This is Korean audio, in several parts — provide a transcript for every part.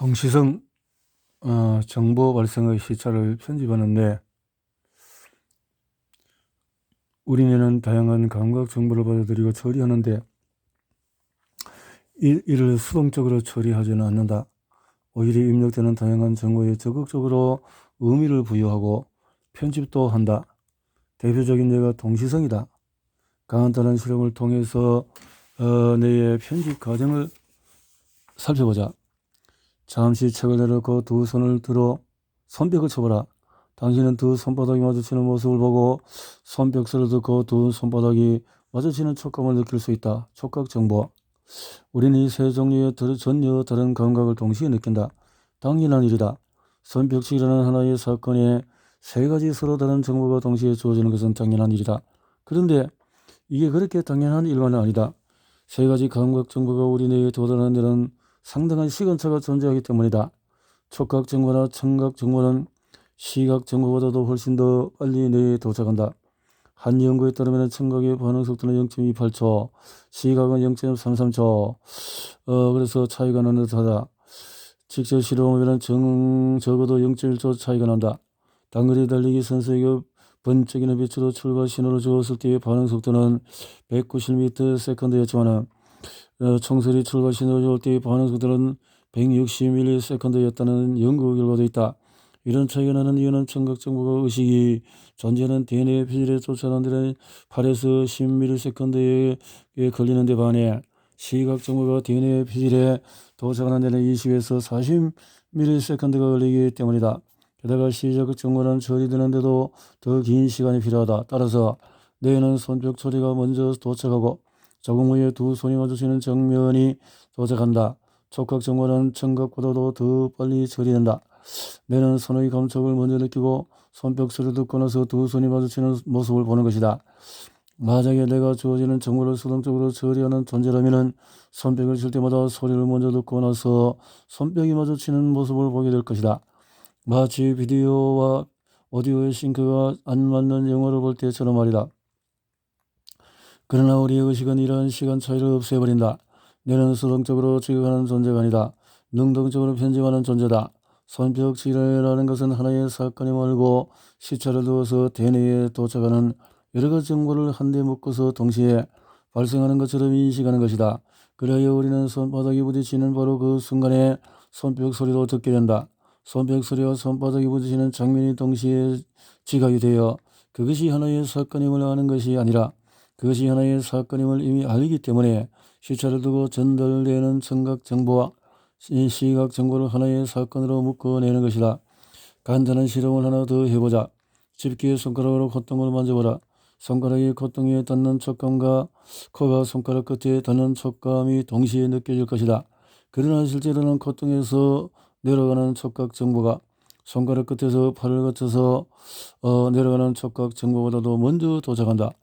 동시성 정보 발생의 시차를 편집하는데 우리는 다양한 감각 정보를 받아들이고 처리하는데 이를 수동적으로 처리하지는 않는다. 오히려 입력되는 다양한 정보에 적극적으로 의미를 부여하고 편집도 한다. 대표적인 예가 동시성이다. 간단한 실험을 통해서 뇌의 편집 과정을 살펴보자. 잠시 책을 내려놓고 두 손을 들어 손뼉을 쳐보라. 당신은 두 손바닥이 마주치는 모습을 보고 손뼉 소리를 듣고 두 손바닥이 마주치는 촉감을 느낄 수 있다. 촉각 정보. 우리는 이 세 종류의 전혀 다른 감각을 동시에 느낀다. 당연한 일이다. 손뼉치기라는 하나의 사건에 세 가지 서로 다른 정보가 동시에 주어지는 것은 당연한 일이다. 그런데 이게 그렇게 당연한 일만은 아니다. 세 가지 감각 정보가 우리 뇌에 도달하는 데는 상당한 시간차가 존재하기 때문이다. 촉각 정보나 청각 정보는 시각 정보보다도 훨씬 더 빨리 뇌에 도착한다. 한 연구에 따르면 청각의 반응 속도는 0.28초, 시각은 0.33초. 그래서 차이가 나는 듯하다. 직접 실험하면 적어도 0.1초 차이가 난다. 단거리 달리기 선수에게 번쩍이는 빛으로 출발 신호를 주었을 때의 반응 속도는 190m/s였지만 총소리 출발 신호를 줄 때의 반응 속도는 160ms/s였다는 연구 결과도 있다. 이런 차이가 나는 이유는 청각 정보가 의식이 존재하는 대뇌 표질에 쫓아가는 데는 8에서 10ms/s에 걸리는 데 반해 시각 정보가 대뇌 표질에 도착하는 데는 20에서 40ms/s가 걸리기 때문이다. 게다가 시각 정보는 처리되는데도 더 긴 시간이 필요하다. 따라서 뇌는 손뼉 소리가 먼저 도착하고 조금 후에 두 손이 마주치는 정면이 도착한다. 촉각 정보는 청각보다도 더 빨리 처리된다. 뇌는 손의 감촉을 먼저 느끼고 손뼉 소리를 듣고 나서 두 손이 마주치는 모습을 보는 것이다. 만약에 내가 주어지는 정보를 수동적으로 처리하는 존재라면 손뼉을 칠 때마다 소리를 먼저 듣고 나서 손뼉이 마주치는 모습을 보게 될 것이다. 마치 비디오와 오디오의 싱크가 안 맞는 영화를 볼 때처럼 말이다. 그러나 우리의 의식은 이러한 시간 차이를 없애버린다. 뇌는 수동적으로 지각하는 존재가 아니다. 능동적으로 편집하는 존재다. 손뼉치기라는 것은 하나의 사건이 말고 시차를 두어서 대뇌에 도착하는 여러 가지 정보를 한데 묶어서 동시에 발생하는 것처럼 인식하는 것이다. 그래야 우리는 손바닥이 부딪히는 바로 그 순간에 손뼉 소리로 듣게 된다. 손뼉 소리와 손바닥이 부딪히는 장면이 동시에 지각이 되어 그것이 하나의 사건임을 아는 것이 아니라 그것이 하나의 사건임을 이미 알기 때문에 시차를 두고 전달되는 청각 정보와 시각 정보를 하나의 사건으로 묶어내는 것이다. 간단한 실험을 하나 더 해보자. 집게 손가락으로 콧등을 만져보라. 손가락이 콧등에 닿는 촉감과 코가 손가락 끝에 닿는 촉감이 동시에 느껴질 것이다. 그러나 실제로는 콧등에서 내려가는 촉각 정보가 손가락 끝에서 팔을 거쳐서 내려가는 촉각 정보보다도 먼저 도착한다.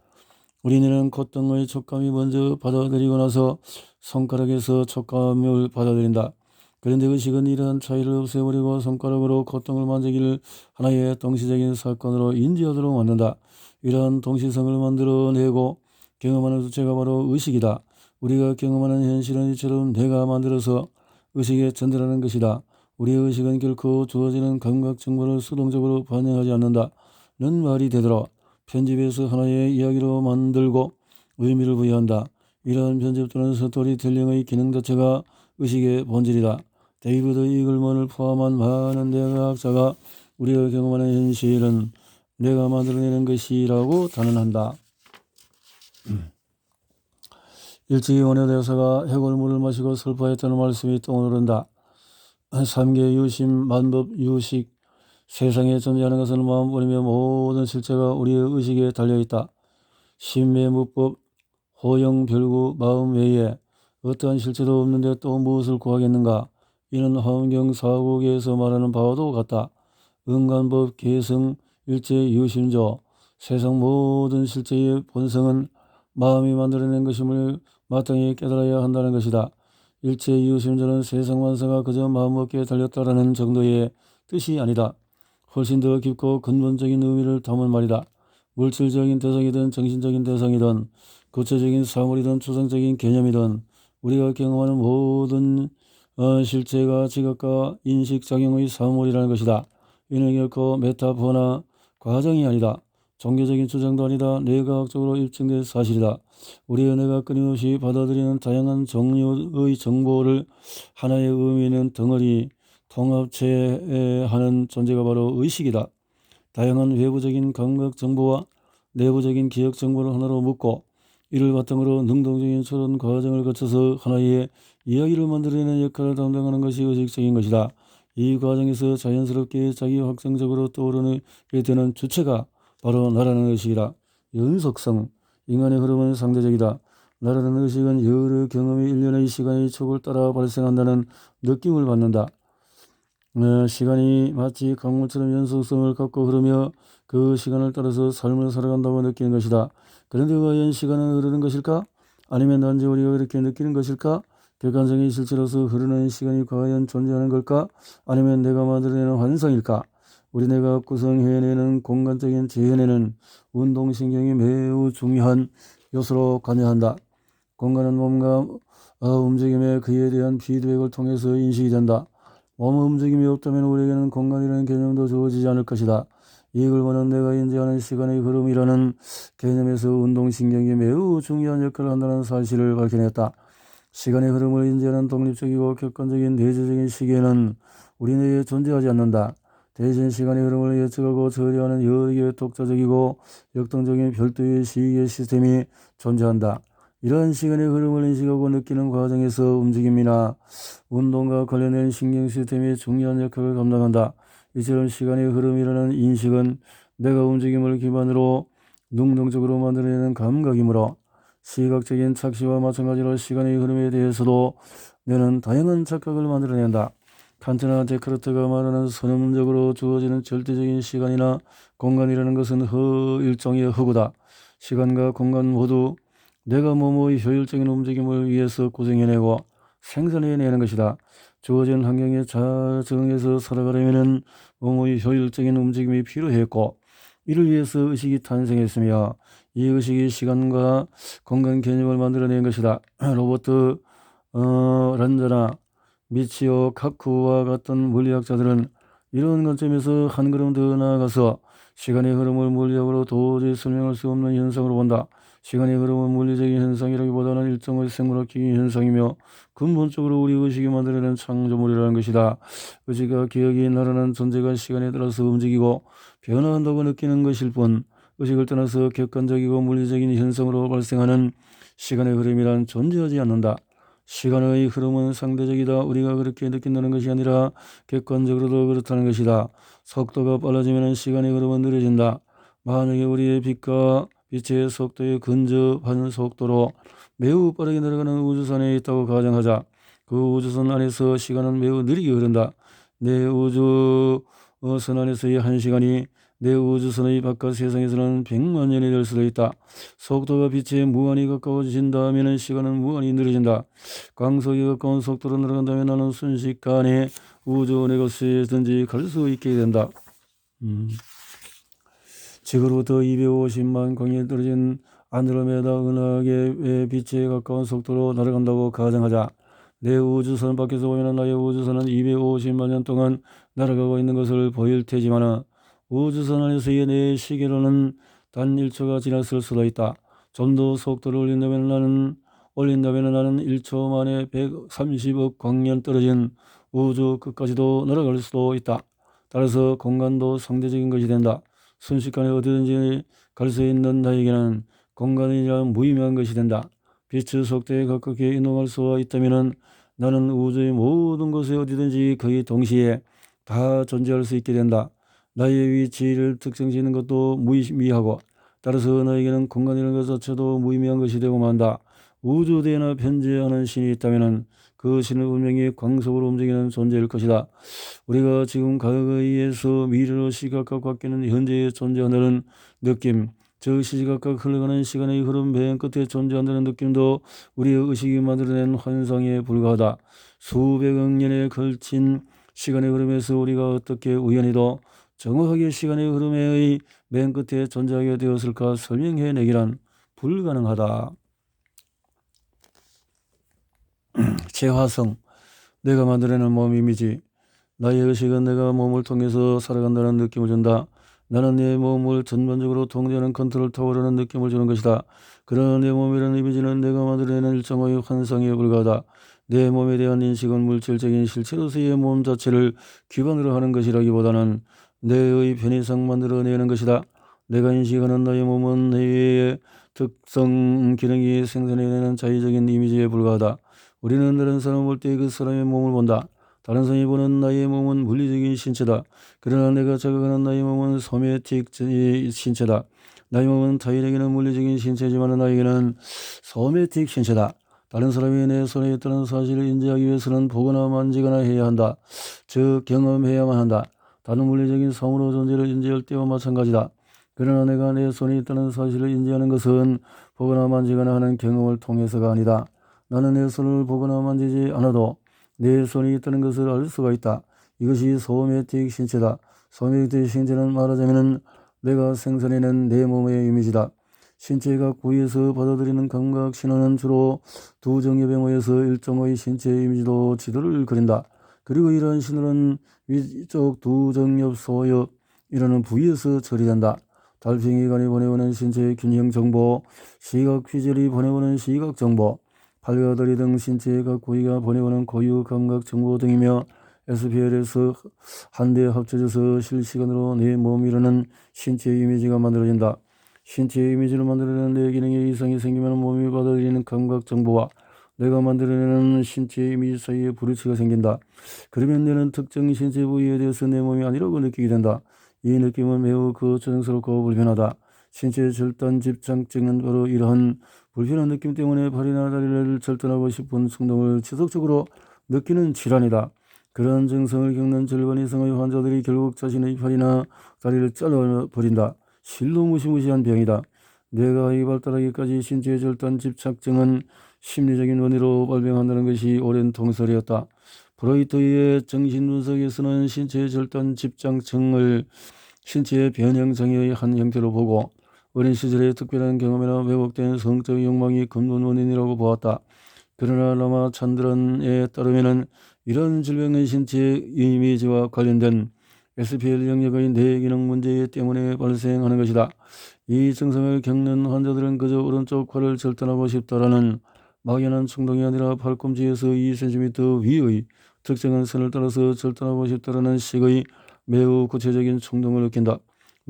우리는 콧등의 촉감이 먼저 받아들이고 나서 손가락에서 촉감을 받아들인다. 그런데 의식은 이러한 차이를 없애버리고 손가락으로 콧등을 만지기를 하나의 동시적인 사건으로 인지하도록 만든다. 이러한 동시성을 만들어내고 경험하는 주체가 바로 의식이다. 우리가 경험하는 현실은 이처럼 내가 만들어서 의식에 전달하는 것이다. 우리의 의식은 결코 주어지는 감각 정보를 수동적으로 반영하지 않는다는 말이 되도록 편집에서 하나의 이야기로 만들고 의미를 부여한다. 이러한 편집 또는 스토리텔링의 기능 자체가 의식의 본질이다. 데이비드 이글먼을 포함한 많은 대학자가 우리가 경험하는 현실은 내가 만들어내는 것이라고 단언한다. 일찍이 원효대사가 해골물을 마시고 슬퍼했다는 말씀이 떠오른다. 삼계 유심 만법 유식 세상에 존재하는 것은 마음뿐이며 모든 실체가 우리의 의식에 달려있다. 신매무법 호영별구 마음 외에 어떠한 실체도 없는데 또 무엇을 구하겠는가. 이는 환경사국에서 말하는 바와도 같다. 인간법 개성 일체 유심조 세상 모든 실체의 본성은 마음이 만들어낸 것임을 마땅히 깨달아야 한다는 것이다. 일체 유심조는 세상 만사가 그저 마음먹기에 달렸다라는 정도의 뜻이 아니다. 훨씬 더 깊고 근본적인 의미를 담은 말이다. 물질적인 대상이든 정신적인 대상이든 구체적인 사물이든 추상적인 개념이든 우리가 경험하는 모든 실체가 지각과 인식작용의 사물이라는 것이다. 이는 결코 메타포나 과정이 아니다. 종교적인 주장도 아니다. 뇌과학적으로 입증된 사실이다. 우리의 뇌가 끊임없이 받아들이는 다양한 종류의 정보를 하나의 의미 있는 덩어리 통합체하는 존재가 바로 의식이다. 다양한 외부적인 감각 정보와 내부적인 기억 정보를 하나로 묶고 이를 바탕으로 능동적인 초론 과정을 거쳐서 하나의 이야기를 만들어내는 역할을 담당하는 것이 의식적인 것이다. 이 과정에서 자연스럽게 자기 확정적으로 떠오르게 되는 주체가 바로 나라는 의식이다. 연속성. 인간의 흐름은 상대적이다. 나라는 의식은 여러 경험이 일련의 시간의 촉을 따라 발생한다는 느낌을 받는다. 시간이 마치 강물처럼 연속성을 갖고 흐르며 그 시간을 따라서 삶을 살아간다고 느끼는 것이다. 그런데 과연 시간은 흐르는 것일까? 아니면 단지 우리가 그렇게 느끼는 것일까? 객관적인 실체로서 흐르는 시간이 과연 존재하는 걸까? 아니면 내가 만들어내는 환상일까? 우리 뇌가 구성해내는 공간적인 재현에는 운동신경이 매우 중요한 요소로 관여한다. 공간은 몸과 움직임에 그에 대한 피드백을 통해서 인식이 된다. 몸의 움직임이 없다면 우리에게는 공간이라는 개념도 주어지지 않을 것이다. 이익을 보는 내가 인지하는 시간의 흐름이라는 개념에서 운동신경이 매우 중요한 역할을 한다는 사실을 발견했다. 시간의 흐름을 인지하는 독립적이고 객관적인 내재적인 시계는 우리 뇌에 존재하지 않는다. 대신 시간의 흐름을 예측하고 처리하는 여러 개의 독자적이고 역동적인 별도의 시계 시스템이 존재한다. 이러한 시간의 흐름을 인식하고 느끼는 과정에서 움직임이나 운동과 관련된 신경 시스템이 중요한 역할을 감당한다. 이처럼 시간의 흐름이라는 인식은 내가 움직임을 기반으로 능동적으로 만들어내는 감각이므로 시각적인 착시와 마찬가지로 시간의 흐름에 대해서도 뇌는 다양한 착각을 만들어낸다. 칸트나 데카르트가 말하는 선언적으로 주어지는 절대적인 시간이나 공간이라는 것은 일종의 허구다. 시간과 공간 모두 내가 몸의 효율적인 움직임을 위해서 구성해내고 생산해내는 것이다. 주어진 환경에 잘 적응해서 살아가려면 몸의 효율적인 움직임이 필요했고 이를 위해서 의식이 탄생했으며 이 의식이 시간과 공간 개념을 만들어낸 것이다. 로버트 란자나 미치오 카쿠와 같은 물리학자들은 이런 관점에서 한 걸음 더 나아가서 시간의 흐름을 물리학으로 도저히 설명할 수 없는 현상으로 본다. 시간의 흐름은 물리적인 현상이라기보다는 일종의 생물학적인 현상이며 근본적으로 우리 의식이 만들어낸 창조물이라는 것이다. 의식과 기억이 나라는 존재가 시간에 따라서 움직이고 변화한다고 느끼는 것일 뿐 의식을 떠나서 객관적이고 물리적인 현상으로 발생하는 시간의 흐름이란 존재하지 않는다. 시간의 흐름은 상대적이다. 우리가 그렇게 느낀다는 것이 아니라 객관적으로도 그렇다는 것이다. 속도가 빨라지면 시간의 흐름은 느려진다. 만약에 우리의 빛의 속도에 근접한 속도로 매우 빠르게 내려가는 우주선에 있다고 가정하자. 그 우주선 안에서 시간은 매우 느리게 흐른다. 내 우주선 안에서의 1시간이 내 우주선의 바깥 세상에서는 100만 년이 될 수도 있다. 속도가 빛에 무한히 가까워진다면 시간은 무한히 느려진다. 광속에 가까운 속도로 내려간다면 나는 순식간에 우주 어느 곳이든지 갈 수 있게 된다. 지구로부터 250만 광년 떨어진 안드로메다 은하계의 빛에 가까운 속도로 날아간다고 가정하자. 내 우주선 밖에서 보면 나의 우주선은 250만 년 동안 날아가고 있는 것을 보일 테지만 우주선 안에서의 내 시계로는 단 1초가 지났을 수도 있다. 좀 더 속도를 올린다면 나는 1초 만에 130억 광년 떨어진 우주 끝까지도 날아갈 수도 있다. 따라서 공간도 상대적인 것이 된다. 순식간에 어디든지 갈 수 있는 나에게는 공간이란 무의미한 것이 된다. 빛의 속도에 가깝게 이동할 수가 있다면 나는 우주의 모든 곳에 어디든지 거의 동시에 다 존재할 수 있게 된다. 나의 위치를 특정짓는 것도 무의미하고 따라서 너에게는 공간이라는 것 자체도 무의미한 것이 되고 만다. 우주대나 편재하는 신이 있다면 그 신은 분명히 광속으로 움직이는 존재일 것이다. 우리가 지금 과거에서 미래로 시각각 바뀌는 현재에 존재한다는 느낌, 즉 시시각각 흘러가는 시간의 흐름 맨 끝에 존재한다는 느낌도 우리의 의식이 만들어낸 환상에 불과하다. 수백억 년에 걸친 시간의 흐름에서 우리가 어떻게 우연히도 정확하게 시간의 흐름의 맨 끝에 존재하게 되었을까 설명해내기란 불가능하다. 재화성. 내가 만들어낸 몸임이지. 나의 의식은 내가 몸을 통해서 살아간다는 느낌을 준다. 나는 내 몸을 전반적으로 통제하는 컨트롤 타워라는 느낌을 주는 것이다. 그러나 내 몸이라는 이미지는 내가 만들어내는 일정의 환상에 불과하다. 내 몸에 대한 인식은 물질적인 실체로서의 몸 자체를 기반으로 하는 것이라기보다는 내의 편의상 만들어내는 것이다. 내가 인식하는 나의 몸은 내의 특성 기능이 생산해내는 자의적인 이미지에 불과하다. 우리는 다른 사람을 볼 때 그 사람의 몸을 본다. 다른 사람이 보는 나의 몸은 물리적인 신체다. 그러나 내가 자각하는 나의 몸은 소매틱 신체다. 나의 몸은 타인에게는 물리적인 신체지만 나에게는 소매틱 신체다. 다른 사람이 내 손에 있다는 사실을 인지하기 위해서는 보거나 만지거나 해야 한다. 즉 경험해야만 한다. 다른 물리적인 상으로 존재를 인지할 때와 마찬가지다. 그러나 내가 내 손에 있다는 사실을 인지하는 것은 보거나 만지거나 하는 경험을 통해서가 아니다. 나는 내 손을 보거나 만지지 않아도 내 손이 있다는 것을 알 수가 있다. 이것이 소매틱 신체다. 소매틱 신체는 말하자면 내가 생산해낸 내 몸의 이미지다. 신체의 각 부위에서 받아들이는 감각 신호는 주로 두 정엽에 모여서 일종의 신체 이미지로 지도를 그린다. 그리고 이러한 신호는 위쪽 두 정엽 소엽이라는 부위에서 처리된다. 달팽이관이 보내오는 신체의 균형 정보, 시각 휘젤이 보내오는 시각 정보, 팔과 다리 등 신체의 각 부위가 보내오는 고유 감각 정보 등이며 SPL에서 한데 합쳐져서 실시간으로 내 몸이라는 신체 이미지가 만들어진다. 신체 이미지를 만들어내는 내 기능에 이상이 생기면 몸이 받아들이는 감각 정보와 내가 만들어내는 신체 이미지 사이에 불일치가 생긴다. 그러면 내는 특정 신체 부위에 대해서 내 몸이 아니라고 느끼게 된다. 이 느낌은 매우 거추장스럽고 불편하다. 신체 절단 집착증은 바로 이러한 불편한 느낌 때문에 팔이나 다리를 절단하고 싶은 충동을 지속적으로 느끼는 질환이다. 그러한 증상을 겪는 절반 이상의 환자들이 결국 자신의 팔이나 다리를 잘라버린다. 실로 무시무시한 병이다. 뇌가 발달하기까지 신체 절단 집착증은 심리적인 원인으로 발병한다는 것이 오랜 통설이었다. 프로이트의 정신분석에서는 신체 절단 집착증을 신체의 변형장애의 한 형태로 보고 어린 시절의 특별한 경험이나 왜곡된 성적 욕망이 근본 원인이라고 보았다. 그러나 라마 찬드란에 따르면 이런 질병은 신체 이미지와 관련된 SPL 영역의 뇌기능 문제 때문에 발생하는 것이다. 이 증상을 겪는 환자들은 그저 오른쪽 팔을 절단하고 싶다라는 막연한 충동이 아니라 팔꿈치에서 2cm 위의 특정한 선을 따라서 절단하고 싶다라는 식의 매우 구체적인 충동을 느낀다.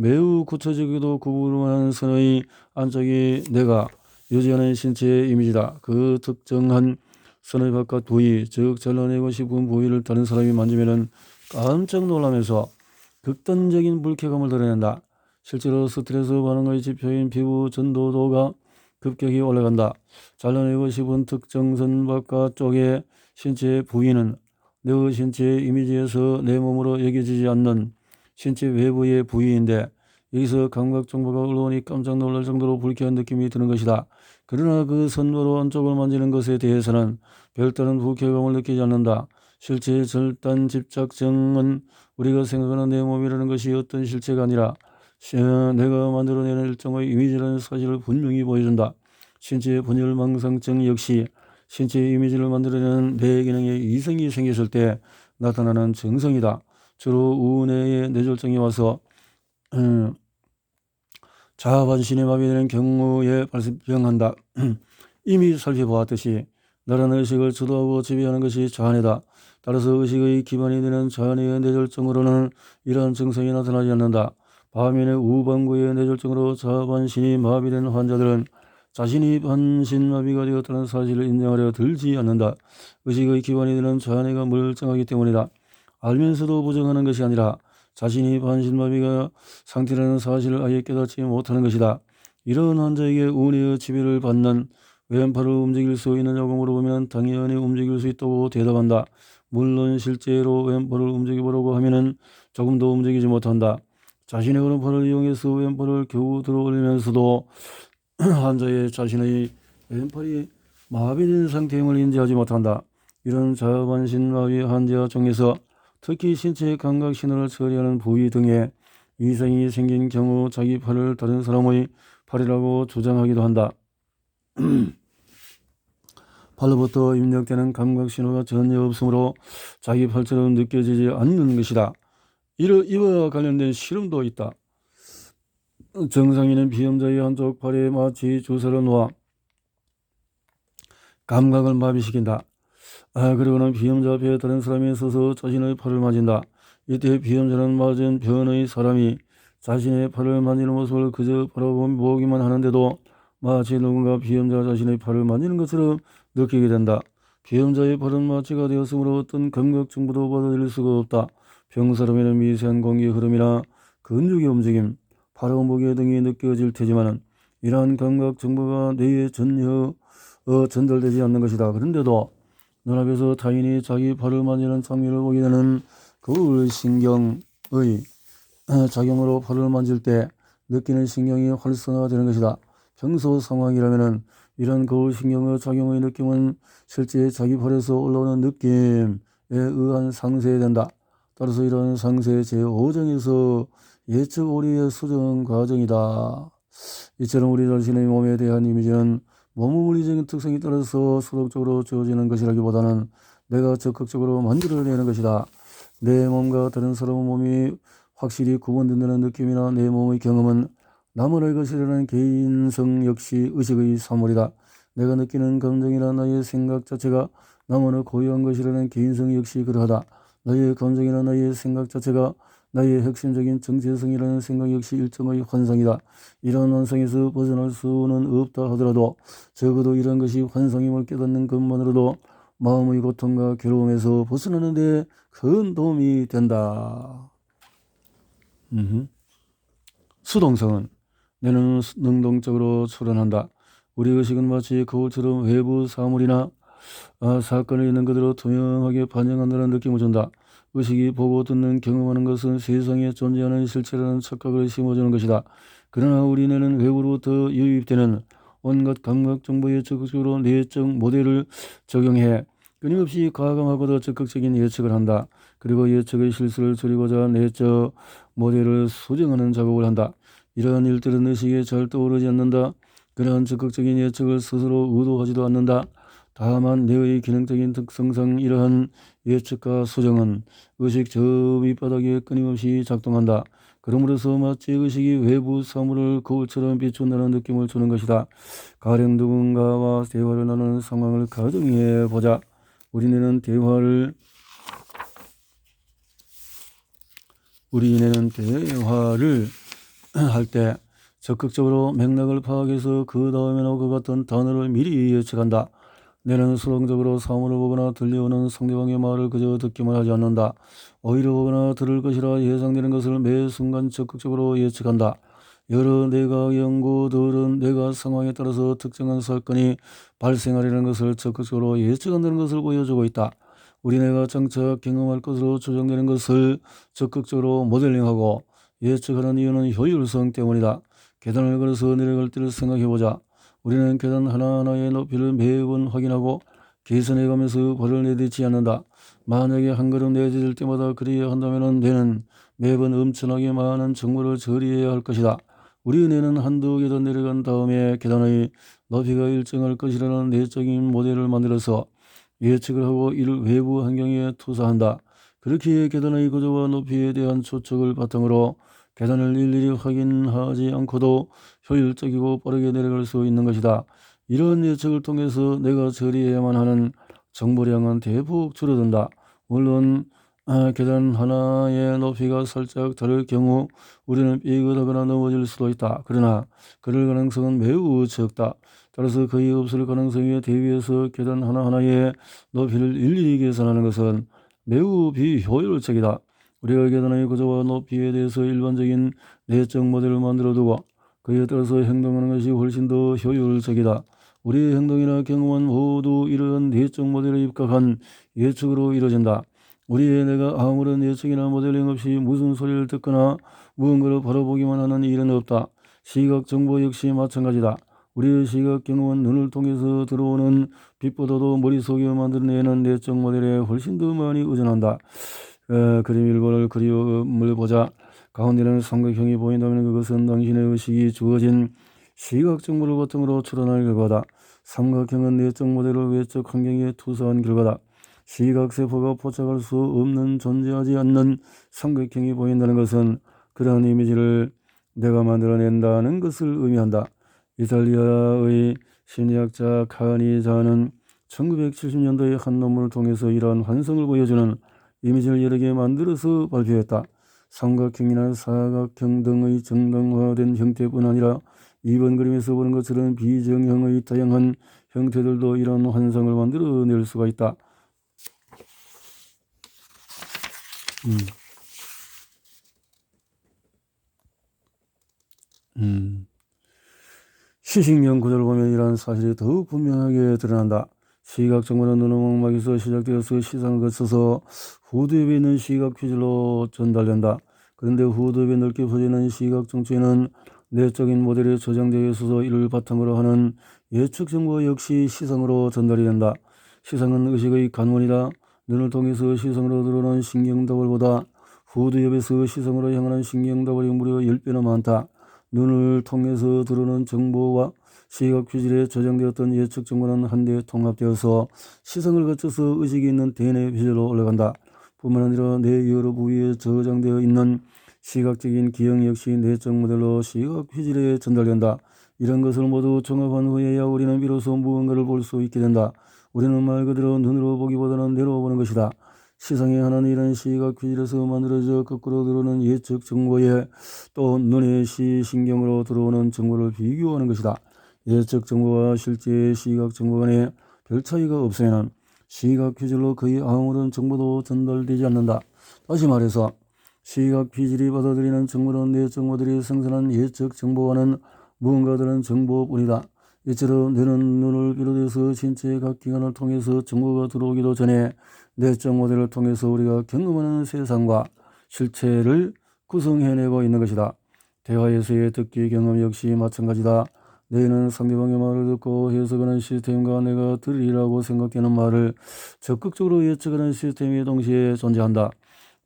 매우 구체적이고 구분한 선의 안짝이 내가 유지하는 신체의 이미지다. 그 특정한 선의 바깥 부위, 즉 잘라내고 싶은 부위를 다른 사람이 만지면 깜짝 놀라면서 극단적인 불쾌감을 드러낸다. 실제로 스트레스 반응의 지표인 피부 전도도가 급격히 올라간다. 잘라내고 싶은 특정 선 바깥쪽의 신체 부위는 내 신체 이미지에서 내 몸으로 여겨지지 않는 신체 외부의 부위인데 여기서 감각 정보가 올라오니 깜짝 놀랄 정도로 불쾌한 느낌이 드는 것이다. 그러나 그 선으로 안쪽을 만지는 것에 대해서는 별다른 불쾌감을 느끼지 않는다. 실제 절단 집착증은 우리가 생각하는 내 몸이라는 것이 어떤 실체가 아니라 내가 만들어내는 일종의 이미지라는 사실을 분명히 보여준다. 신체의 분열 망상증 역시 신체 이미지를 만들어내는 뇌 기능에 이상이 생겼을 때 나타나는 증상이다. 주로 우뇌에 뇌졸중이 와서 자아반신이 마비되는 경우에 발병한다. 이미 살펴보았듯이 나란 의식을 주도하고 지배하는 것이 자아내다. 따라서 의식의 기반이 되는 자아내의 뇌졸중으로는 이러한 증상이 나타나지 않는다. 반면에 우반구의 뇌졸중으로 자아반신이 마비된 환자들은 자신이 반신마비가 되었다는 사실을 인정하려 들지 않는다. 의식의 기반이 되는 자아내가 멀쩡하기 때문이다. 알면서도 부정하는 것이 아니라 자신이 반신마비가 상태라는 사실을 아예 깨닫지 못하는 것이다. 이런 환자에게 우뇌의 지배를 받는 왼팔을 움직일 수 있느냐고 물어보면 당연히 움직일 수 있다고 대답한다. 물론 실제로 왼팔을 움직여보려고 하면 조금도 움직이지 못한다. 자신의 오른팔을 이용해서 왼팔을 겨우 들어 올리면서도 환자의 자신의 왼팔이 마비된 상태임을 인지하지 못한다. 이런 자반신 마비 환자 중에서 특히 신체의 감각 신호를 처리하는 부위 등에 이상이 생긴 경우 자기 팔을 다른 사람의 팔이라고 주장하기도 한다. 팔로부터 입력되는 감각 신호가 전혀 없으므로 자기 팔처럼 느껴지지 않는 것이다. 이와 관련된 실험도 있다. 정상인은 비염자의 한쪽 팔에 마치 주사를 놓아 감각을 마비시킨다. 그리고는 비염자 앞에 다른 사람이 서서 자신의 팔을 만진다. 이때 비염자는 맞은 변의 사람이 자신의 팔을 만지는 모습을 그저 바라보기만 하는데도 마치 누군가 비염자 자신의 팔을 만지는 것처럼 느끼게 된다. 비염자의 팔은 마취가 되었으므로 어떤 감각 정보도 받아들일 수가 없다. 병사람에는 미세한 공기의 흐름이나 근육의 움직임, 바로 무게 등이 느껴질 테지만은 이러한 감각 정보가 뇌에 전혀 전달되지 않는 것이다. 그런데도 눈앞에서 타인이 자기 팔을 만지는 장면을 보게 되는 거울신경의 작용으로 팔을 만질 때 느끼는 신경이 활성화되는 것이다. 평소 상황이라면 이런 거울신경의 작용의 느낌은 실제 자기 팔에서 올라오는 느낌에 의한 상쇄된다. 따라서 이런 상쇄 제5정에서 예측 오류의 수정 과정이다. 이처럼 우리 자신의 몸에 대한 이미지는 몸의 물리적인 특성에 따라서 수동적으로 주어지는 것이라기보다는 내가 적극적으로 만들어내는 것이다. 내 몸과 다른 사람의 몸이 확실히 구분된다는 느낌이나 내 몸의 경험은 나만의 것이라는 개인성 역시 의식의 산물이다. 내가 느끼는 감정이나 나의 생각 자체가 나만의 고유한 것이라는 개인성 역시 그러하다. 나의 감정이나 나의 생각 자체가 나의 핵심적인 정체성이라는 생각 역시 일종의 환상이다. 이러한 환상에서 벗어날 수는 없다 하더라도 적어도 이런 것이 환상임을 깨닫는 것만으로도 마음의 고통과 괴로움에서 벗어나는 데 큰 도움이 된다. 수동성은 내는 능동적으로 출현한다. 우리 의식은 마치 거울처럼 외부 사물이나 사건을 있는 그대로 투명하게 반영한다는 느낌을 준다. 의식이 보고 듣는 경험하는 것은 세상에 존재하는 실체라는 착각을 심어주는 것이다. 그러나 우리 뇌는 외부로부터 유입되는 온갖 감각 정보에 적극적으로 내적 모델을 적용해 끊임없이 가감하고도 적극적인 예측을 한다. 그리고 예측의 실수를 줄이고자 내적 모델을 수정하는 작업을 한다. 이러한 일들은 의식에 잘 떠오르지 않는다. 그러한 적극적인 예측을 스스로 의도하지도 않는다. 다만 뇌의 기능적인 특성상 이러한 예측과 수정은 의식 저 밑바닥에 끊임없이 작동한다. 그러므로서 마치 의식이 외부 사물을 거울처럼 비춘다는 느낌을 주는 것이다. 가령 누군가와 대화를 나누는 상황을 가정해 보자. 우리는 대화를 할 때 적극적으로 맥락을 파악해서 그 다음에 나올 것 같은 단어를 미리 예측한다. 뇌는 수동적으로 사물을 보거나 들려오는 상대방의 말을 그저 듣기만 하지 않는다. 오히려 보거나 들을 것이라 예상되는 것을 매 순간 적극적으로 예측한다. 여러 뇌과학 연구들은 뇌가 상황에 따라서 특정한 사건이 발생하려는 것을 적극적으로 예측한다는 것을 보여주고 있다. 우리 뇌가 장차 경험할 것으로 추정되는 것을 적극적으로 모델링하고 예측하는 이유는 효율성 때문이다. 계단을 걸어서 내려갈 때를 생각해보자. 우리는 계단 하나하나의 높이를 매번 확인하고 계산해가면서 발을 내딛지 않는다. 만약에 한 걸음 내딛을 때마다 그래야 한다면 뇌는 매번 엄청나게 많은 정보를 처리해야 할 것이다. 우리 뇌는 한두 계단 내려간 다음에 계단의 높이가 일정할 것이라는 내적인 모델을 만들어서 예측을 하고 이를 외부 환경에 투사한다. 그렇게 계단의 구조와 높이에 대한 추측을 바탕으로 계단을 일일이 확인하지 않고도 효율적이고 빠르게 내려갈 수 있는 것이다. 이런 예측을 통해서 내가 처리해야만 하는 정보량은 대폭 줄어든다. 물론 계단 하나의 높이가 살짝 다를 경우 우리는 삐끗하거나 넘어질 수도 있다. 그러나 그럴 가능성은 매우 적다. 따라서 거의 없을 가능성에 대비해서 계단 하나하나의 높이를 일일이 계산하는 것은 매우 비효율적이다. 우리가 계단의 구조와 높이에 대해서 일반적인 내적 모델을 만들어두고 그에 따라서 행동하는 것이 훨씬 더 효율적이다. 우리의 행동이나 경험은 모두 이러한 내적 모델에 입각한 예측으로 이루어진다. 우리의 뇌가 아무런 예측이나 모델링 없이 무슨 소리를 듣거나 무언가를 바라보기만 하는 일은 없다. 시각 정보 역시 마찬가지다. 우리의 시각 경험은 눈을 통해서 들어오는 빛보다도 머릿속에 만들어내는 내적 모델에 훨씬 더 많이 의존한다. 그림 일본을 그림을 보자. 가운데는 삼각형이 보인다면 그것은 당신의 의식이 주어진 시각 정보를 바탕으로 추론할 결과다. 삼각형은 내적 모델을 외적 환경에 투사한 결과다. 시각세포가 포착할 수 없는 존재하지 않는 삼각형이 보인다는 것은 그러한 이미지를 내가 만들어낸다는 것을 의미한다. 이탈리아의 심리학자 카니자는 1970년도에 한 논문을 통해서 이러한 환상을 보여주는 이미지를 여러 개 만들어서 발표했다. 삼각형이나 사각형 등의 정당화된 형태뿐 아니라 이번 그림에서 보는 것처럼 비정형의 다양한 형태들도 이런 환상을 만들어낼 수가 있다. 시식령 구조를 보면 이러한 사실이 더욱 분명하게 드러난다. 시각 정보는 눈오목막에서 시작되어서 시상을 거쳐서 후두엽에 있는 시각 퀴즈로 전달된다. 그런데 후두엽에 넓게 퍼지는 시각 정체에는 내적인 모델에 저장되어 있어서 이를 바탕으로 하는 예측 정보 역시 시상으로 전달이 된다. 시상은 의식의 간원이다. 눈을 통해서 시상으로 들어오는 신경다발보다 후두엽에서 시상으로 향하는 신경다발이 무려 10배나 많다. 눈을 통해서 들어오는 정보와 시각 퀴즈에 저장되었던 예측 정보는 한데 통합되어서 시상을 거쳐서 의식이 있는 대뇌 퀴즈로 올라간다. 뿐만 아니라 뇌 여러 부위에 저장되어 있는 시각적인 기억 역시 내적 모델로 시각 퀴즈에 전달된다. 이런 것을 모두 종합한 후에야 우리는 비로소 무언가를 볼 수 있게 된다. 우리는 말 그대로 눈으로 보기보다는 뇌로 보는 것이다. 시상에 하는 이런 시각 퀴즈에서 만들어져 거꾸로 들어오는 예측 정보에 또 눈의 시신경으로 들어오는 정보를 비교하는 것이다. 예측 정보와 실제 시각 정보 간에 별 차이가 없으면 시각 퀴즈로 거의 아무런 정보도 전달되지 않는다. 다시 말해서 시각 퀴즈를 받아들이는 정보는 내적 모델이 생산한 예측 정보와는 무언가 다른 정보뿐이다. 이처럼 뇌는 눈을 비롯해서 신체의 각 기관을 통해서 정보가 들어오기도 전에 내적 모델을 통해서 우리가 경험하는 세상과 실체를 구성해내고 있는 것이다. 대화에서의 듣기 경험 역시 마찬가지다. 뇌는 상대방의 말을 듣고 해석하는 시스템과 내가 들으리라고 생각되는 말을 적극적으로 예측하는 시스템이 동시에 존재한다.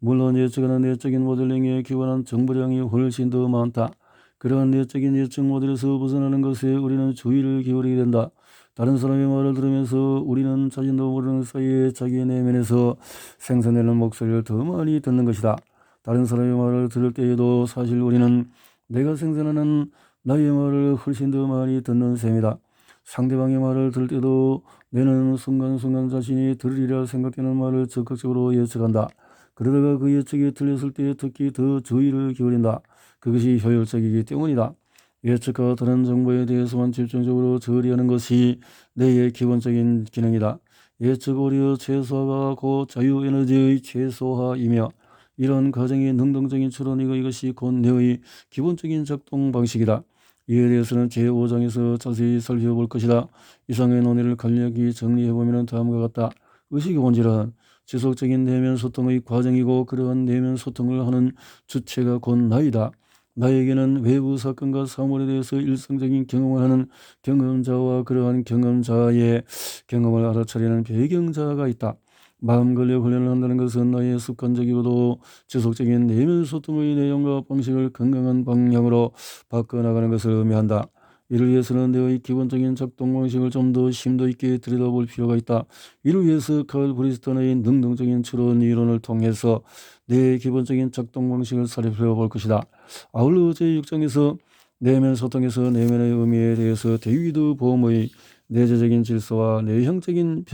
물론 예측하는 내적인 모델링에 기반한 정보량이 훨씬 더 많다. 그러한 내적인 예측 모델에서 벗어나는 것에 우리는 주의를 기울이게 된다. 다른 사람의 말을 들으면서 우리는 자신도 모르는 사이에 자기의 내면에서 생산되는 목소리를 더 많이 듣는 것이다. 다른 사람의 말을 들을 때에도 사실 우리는 내가 생산하는 나의 말을 훨씬 더 많이 듣는 셈이다. 상대방의 말을 들을 때도 뇌는 순간순간 자신이 들으리라 생각되는 말을 적극적으로 예측한다. 그러다가 그 예측이 틀렸을 때 특히 더 주의를 기울인다. 그것이 효율적이기 때문이다. 예측과 다른 정보에 대해서만 집중적으로 처리하는 것이 뇌의 기본적인 기능이다. 예측 오히려 최소화가 곧 자유에너지의 최소화이며 이런 과정의 능동적인 추론이고 이것이 곧 뇌의 기본적인 작동 방식이다. 이에 대해서는 제5장에서 자세히 살펴볼 것이다. 이상의 논의를 간략히 정리해보면 다음과 같다. 의식의 본질은 지속적인 내면 소통의 과정이고 그러한 내면 소통을 하는 주체가 곧 나이다. 나에게는 외부 사건과 사물에 대해서 일상적인 경험을 하는 경험자와 그러한 경험자의 경험을 알아차리는 배경자가 있다. 마음 근력 훈련을 한다는 것은 나의 습관적이고도 지속적인 내면 소통의 내용과 방식을 건강한 방향으로 바꿔나가는 것을 의미한다. 이를 위해서는 내의 기본적인 작동 방식을 좀 더 심도 있게 들여다볼 필요가 있다. 이를 위해서 칼 브리스턴의 능동적인 추론 이론을 통해서 뇌의 기본적인 작동 방식을 살펴볼 것이다. 아울러 제6장에서 내면 소통에서 내면의 의미에 대해서 데이비드 봄의 내재적인 질서와 내형적인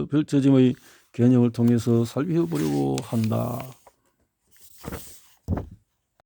별처짐의 개념을 통해서 살펴보려고 한다.